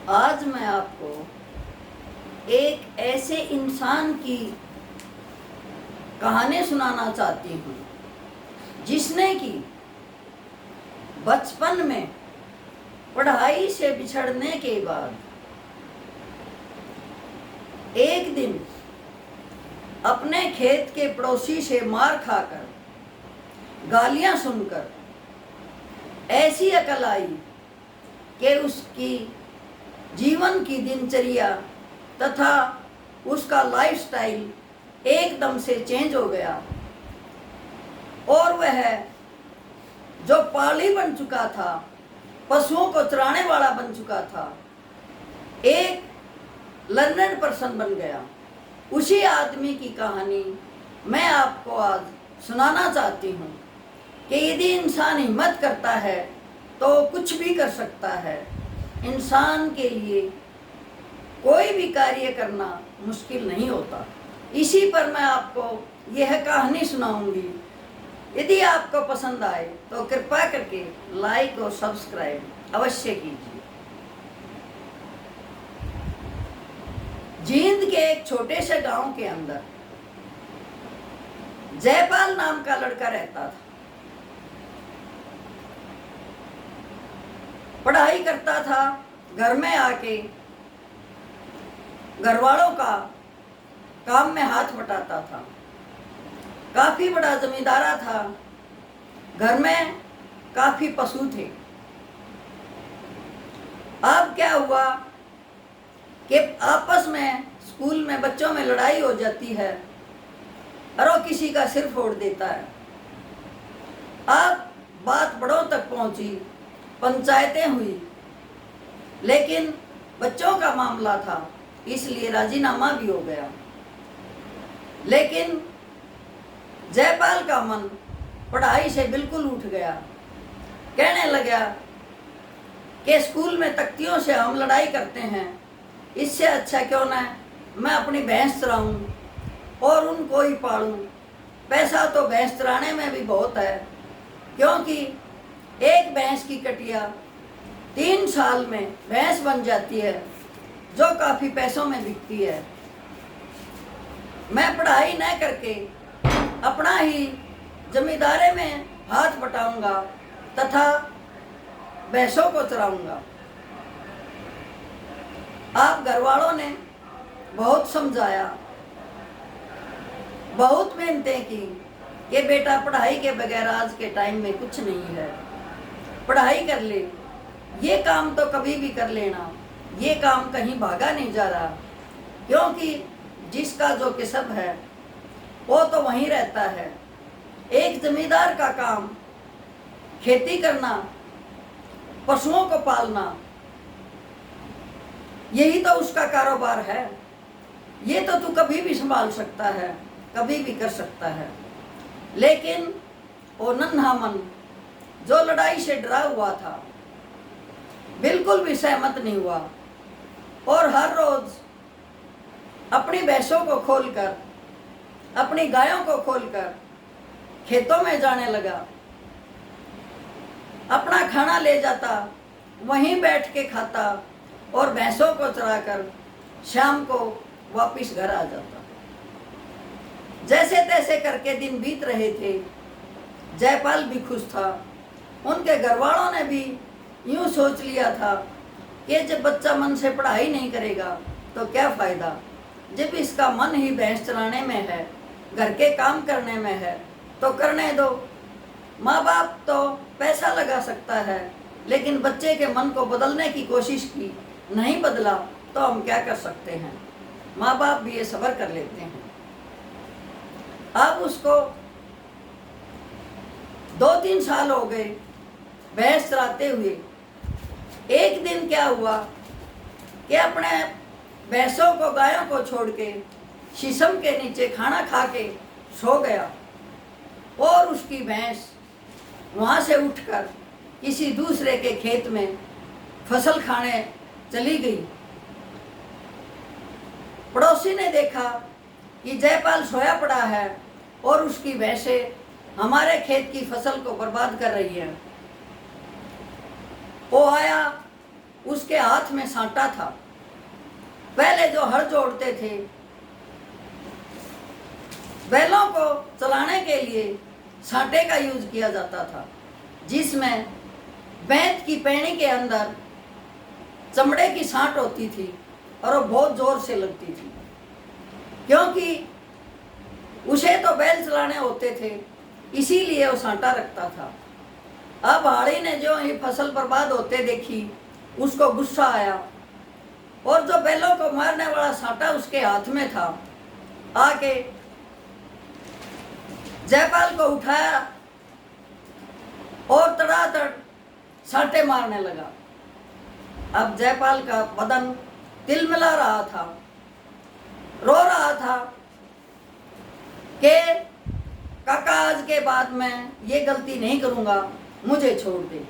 आज मैं आपको एक ऐसे इंसान की कहानी सुनाना चाहती हूँ जिसने कि बचपन में पढ़ाई से बिछड़ने के बाद एक दिन अपने खेत के पड़ोसी से मार खाकर, गालियां सुनकर ऐसी अकल आई कि उसकी जीवन की दिनचर्या तथा उसका लाइफस्टाइल एकदम से चेंज हो गया और वह जो पाली बन चुका था, पशुओं को चराने वाला बन चुका था, एक लर्नड पर्सन बन गया। उसी आदमी की कहानी मैं आपको आज सुनाना चाहती हूँ कि यदि इंसान हिम्मत करता है तो कुछ भी कर सकता है। इंसान के लिए कोई भी कार्य करना मुश्किल नहीं होता। इसी पर मैं आपको यह कहानी सुनाऊंगी। यदि आपको पसंद आए तो कृपया करके लाइक और सब्सक्राइब अवश्य कीजिए। जींद के एक छोटे से गांव के अंदर जयपाल नाम का लड़का रहता था। पढ़ाई करता था, घर में आके घर वालों का काम में हाथ बटाता था। काफी बड़ा जमींदारा था, घर में काफी पशु थे। अब क्या हुआ कि आपस में स्कूल में बच्चों में लड़ाई हो जाती है और वो किसी का सिर फोड़ देता है। अब बात बड़ों तक पहुंची, पंचायतें हुई, लेकिन बच्चों का मामला था इसलिए राजीनामा भी हो गया। लेकिन जयपाल का मन पढ़ाई से बिल्कुल उठ गया। कहने लगा कि स्कूल में तख्तियों से हम लड़ाई करते हैं, इससे अच्छा क्यों ना मैं अपनी भैंस चराऊं और उनको ही पालूं। पैसा तो भैंस चराने में भी बहुत है, क्योंकि एक भैंस की कटिया 3 साल में भैंस बन जाती है, जो काफ़ी पैसों में बिकती है। मैं पढ़ाई न करके अपना ही जमींदारे में हाथ बटाऊंगा तथा भैंसों को चराऊंगा। आप घर वालों ने बहुत समझाया, बहुत मेहनतें की कि बेटा पढ़ाई के बगैर आज के टाइम में कुछ नहीं है, पढ़ाई कर ले, ये काम तो कभी भी कर लेना, ये काम कहीं भागा नहीं जा रहा, क्योंकि जिसका जो किस्म है वो तो वहीं रहता है। एक जमींदार का काम खेती करना, पशुओं को पालना, यही तो उसका कारोबार है। ये तो तू कभी भी संभाल सकता है, कभी भी कर सकता है। लेकिन वो नन्हा मन जो लड़ाई से डरा हुआ था, बिल्कुल भी सहमत नहीं हुआ और हर रोज अपनी भैंसों को खोलकर, अपनी गायों को खोलकर खेतों में जाने लगा। अपना खाना ले जाता, वहीं बैठ के खाता और भैंसों को चराकर शाम को वापस घर आ जाता। जैसे तैसे करके दिन बीत रहे थे। जयपाल भी खुश था। उनके घर वालों ने भी यूं सोच लिया था कि जब बच्चा मन से पढ़ाई नहीं करेगा तो क्या फ़ायदा, जब इसका मन ही भैंस चराने में है, घर के काम करने में है, तो करने दो। माँ बाप तो पैसा लगा सकता है, लेकिन बच्चे के मन को बदलने की कोशिश की, नहीं बदला तो हम क्या कर सकते हैं। माँ बाप भी ये सब्र कर लेते हैं। अब उसको 2-3 साल हो गए भैंस चराते हुए। एक दिन क्या हुआ कि अपने भैंसों को, गायों को छोड़ के शीशम के नीचे खाना खा के सो गया और उसकी भैंस वहाँ से उठकर किसी दूसरे के खेत में फसल खाने चली गई। पड़ोसी ने देखा कि जयपाल सोया पड़ा है और उसकी भैंसें हमारे खेत की फसल को बर्बाद कर रही है। वो आया, उसके हाथ में सांटा था। पहले जो हर जोड़ते थे, बैलों को चलाने के लिए सांटे का यूज किया जाता था, जिसमें बैत की पैनी के अंदर चमड़े की सांट होती थी और वो बहुत जोर से लगती थी, क्योंकि उसे तो बैल चलाने होते थे, इसीलिए वो सांटा रखता था। अब हाड़ी ने जो ही फसल बर्बाद होते देखी, उसको गुस्सा आया और जो बैलों को मारने वाला सांटा उसके हाथ में था, आके जयपाल को उठाया और तड़ातड़ सांटे मारने लगा। अब जयपाल का बदन तिलमिला रहा था, रो रहा था कि काका आज के बाद मैं ये गलती नहीं करूँगा, मुझे छोड़ दे।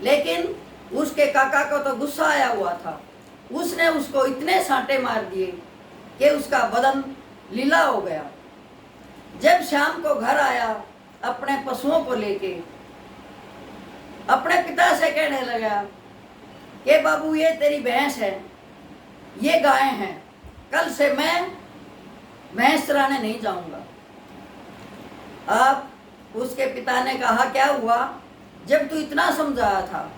लेकिन उसके काका को तो गुस्सा आया हुआ था, उसने उसको इतने सांटे मार दिए कि उसका बदन लीला हो गया। जब शाम को घर आया, अपने पशुओं को लेके अपने पिता से कहने लगा कि बाबू ये तेरी भैंस है, ये गाय हैं, कल से मैं भैंस चराने नहीं जाऊंगा। अब उसके पिता ने कहा क्या हुआ, जब तू इतना समझाया था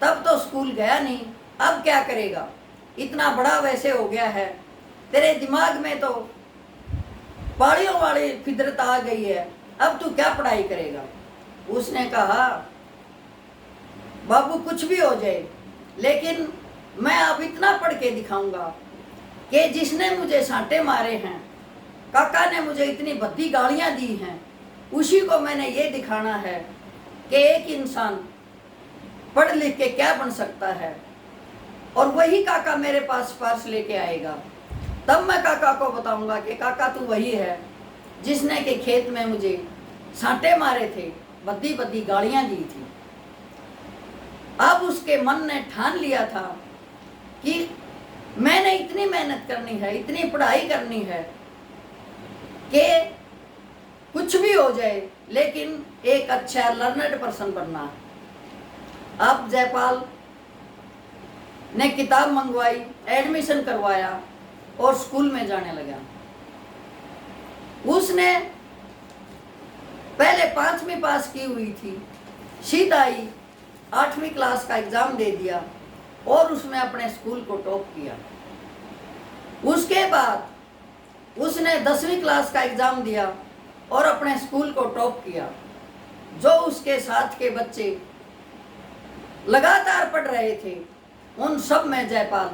तब तो स्कूल गया नहीं, अब क्या करेगा, इतना बड़ा वैसे हो गया है, तेरे दिमाग में तो पहाड़ियों वाली फितरत आ गई है, अब तू क्या पढ़ाई करेगा। उसने कहा बाबू कुछ भी हो जाए, लेकिन मैं अब इतना पढ़ के दिखाऊंगा कि जिसने मुझे सांटे मारे हैं, काका ने मुझे इतनी भद्दी गालियां दी हैं, उसी को मैंने ये दिखाना है कि एक इंसान पढ़ लिख के क्या बन सकता है। और वही काका मेरे पास सिफारिश लेके आएगा, तब मैं काका को बताऊंगा कि काका तू वही है जिसने के खेत में मुझे सांटे मारे थे, भद्दी भद्दी गालियां दी थी। अब उसके मन ने ठान लिया था कि मैंने इतनी मेहनत करनी है, इतनी पढ़ाई करनी है कि कुछ भी हो जाए, लेकिन एक अच्छा लर्नड पर्सन बनना है। अब जयपाल ने किताब मंगवाई, एडमिशन करवाया और स्कूल में जाने लगा। उसने पहले 5वीं पास की हुई थी, सीधा ही 8वीं क्लास का एग्जाम दे दिया और उसमें अपने स्कूल को टॉप किया। उसके बाद उसने 10वीं क्लास का एग्जाम दिया और अपने स्कूल को टॉप किया। जो उसके साथ के बच्चे लगातार पढ़ रहे थे, उन सब में जयपाल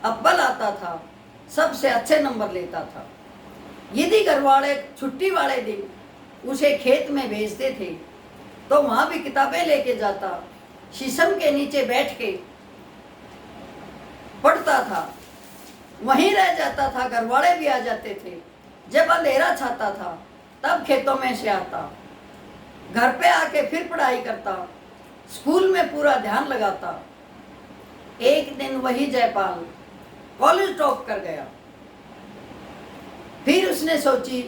अव्वल आता था, सबसे अच्छे नंबर लेता था। यदि घर वाले छुट्टी वाले दिन उसे खेत में भेजते थे तो वहाँ भी किताबें लेके जाता, शीशम के नीचे बैठ के पढ़ता था, वहीं रह जाता था। घर वाले भी आ जाते थे, जब अंधेरा छाता था तब खेतों में से आता, घर पे आके फिर पढ़ाई करता, स्कूल में पूरा ध्यान लगाता। एक दिन वही जयपाल कॉलेज टॉप कर गया। फिर उसने सोची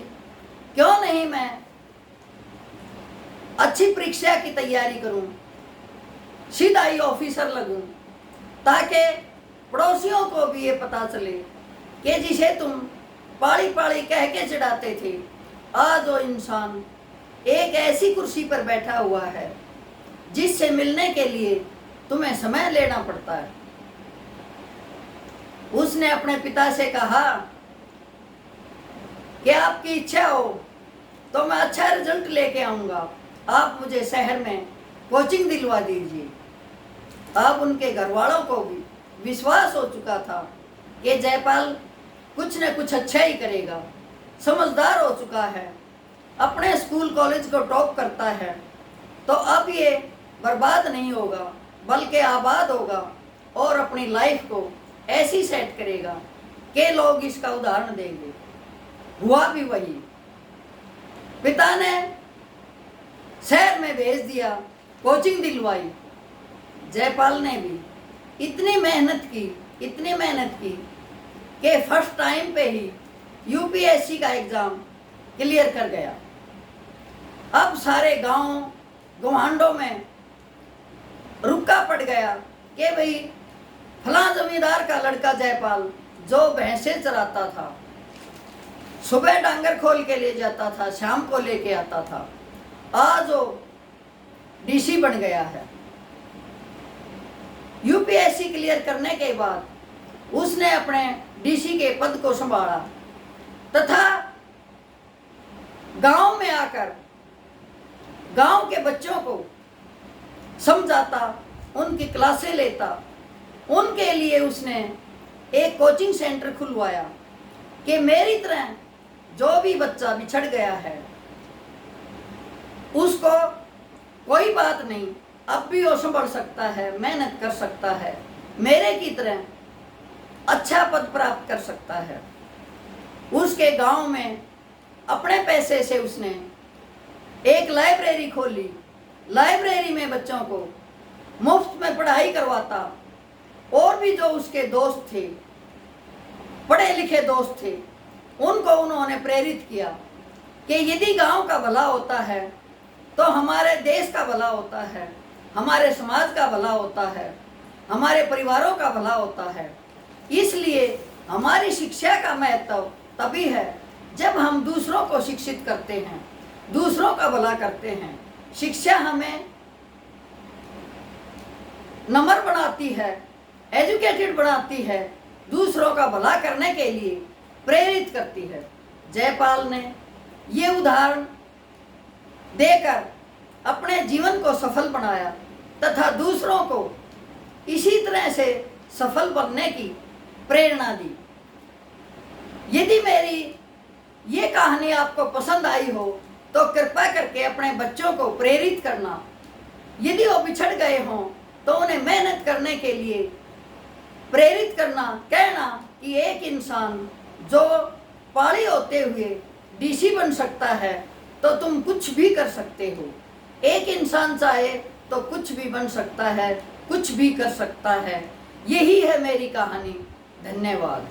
क्यों नहीं मैं अच्छी परीक्षा की तैयारी करूं, सीधा ही ऑफिसर लगूं, ताकि पड़ोसियों को भी ये पता चले कि जिसे तुम पाली पाली कह के चिढ़ाते थे, आज वो इंसान एक ऐसी कुर्सी पर बैठा हुआ है जिससे मिलने के लिए तुम्हें समय लेना पड़ता है। उसने अपने पिता से कहा कि आपकी इच्छा हो तो मैं अच्छा रिजल्ट लेके आऊँगा, आप मुझे शहर में कोचिंग दिलवा दीजिए। अब उनके घर वालों को भी विश्वास हो चुका था कि जयपाल कुछ न कुछ अच्छा ही करेगा, समझदार हो चुका है, अपने स्कूल कॉलेज को टॉप करता है, तो अब ये बर्बाद नहीं होगा बल्कि आबाद होगा और अपनी लाइफ को ऐसी सेट करेगा कि लोग इसका उदाहरण देंगे। हुआ भी वही। पिता ने शहर में भेज दिया, कोचिंग दिलवाई। जयपाल ने भी इतनी मेहनत की कि फर्स्ट टाइम पे ही यूपीएससी का एग्ज़ाम क्लियर कर गया। अब सारे गांव गवांडों में रुका पड़ गया कि भाई फलां जमींदार का लड़का जयपाल जो भैंसे चराता था, सुबह डांगर खोल के ले जाता था, शाम को लेके आता था, आज वो डीसी बन गया है। यूपीएससी क्लियर करने के बाद उसने अपने डीसी के पद को संभाला तथा गांव में आकर गांव के बच्चों को समझाता, उनकी क्लासें लेता। उनके लिए उसने एक कोचिंग सेंटर खुलवाया कि मेरी तरह जो भी बच्चा बिछड़ गया है उसको कोई बात नहीं, अब भी वो संभल सकता है, मेहनत कर सकता है, मेरे की तरह अच्छा पद प्राप्त कर सकता है। उसके गांव में अपने पैसे से उसने एक लाइब्रेरी खोली। लाइब्रेरी में बच्चों को मुफ्त में पढ़ाई करवाता। और भी जो उसके दोस्त थे, पढ़े लिखे दोस्त थे, उनको उन्होंने प्रेरित किया कि यदि गांव का भला होता है तो हमारे देश का भला होता है, हमारे समाज का भला होता है, हमारे परिवारों का भला होता है। इसलिए हमारी शिक्षा का महत्व तभी है जब हम दूसरों को शिक्षित करते हैं, दूसरों का भला करते हैं। शिक्षा हमें नम्र बनाती है, एजुकेटेड बनाती है, दूसरों का भला करने के लिए प्रेरित करती है। जयपाल ने ये उदाहरण देकर अपने जीवन को सफल बनाया तथा दूसरों को इसी तरह से सफल बनने की प्रेरणा दी। यदि मेरी ये कहानी आपको पसंद आई हो तो कृपा करके अपने बच्चों को प्रेरित करना। यदि वो बिछड़ गए हों तो उन्हें मेहनत करने के लिए प्रेरित करना, कहना कि एक इंसान जो पाड़ी होते हुए डीसी बन सकता है तो तुम कुछ भी कर सकते हो। एक इंसान चाहे तो कुछ भी बन सकता है, कुछ भी कर सकता है। यही है मेरी कहानी। धन्यवाद।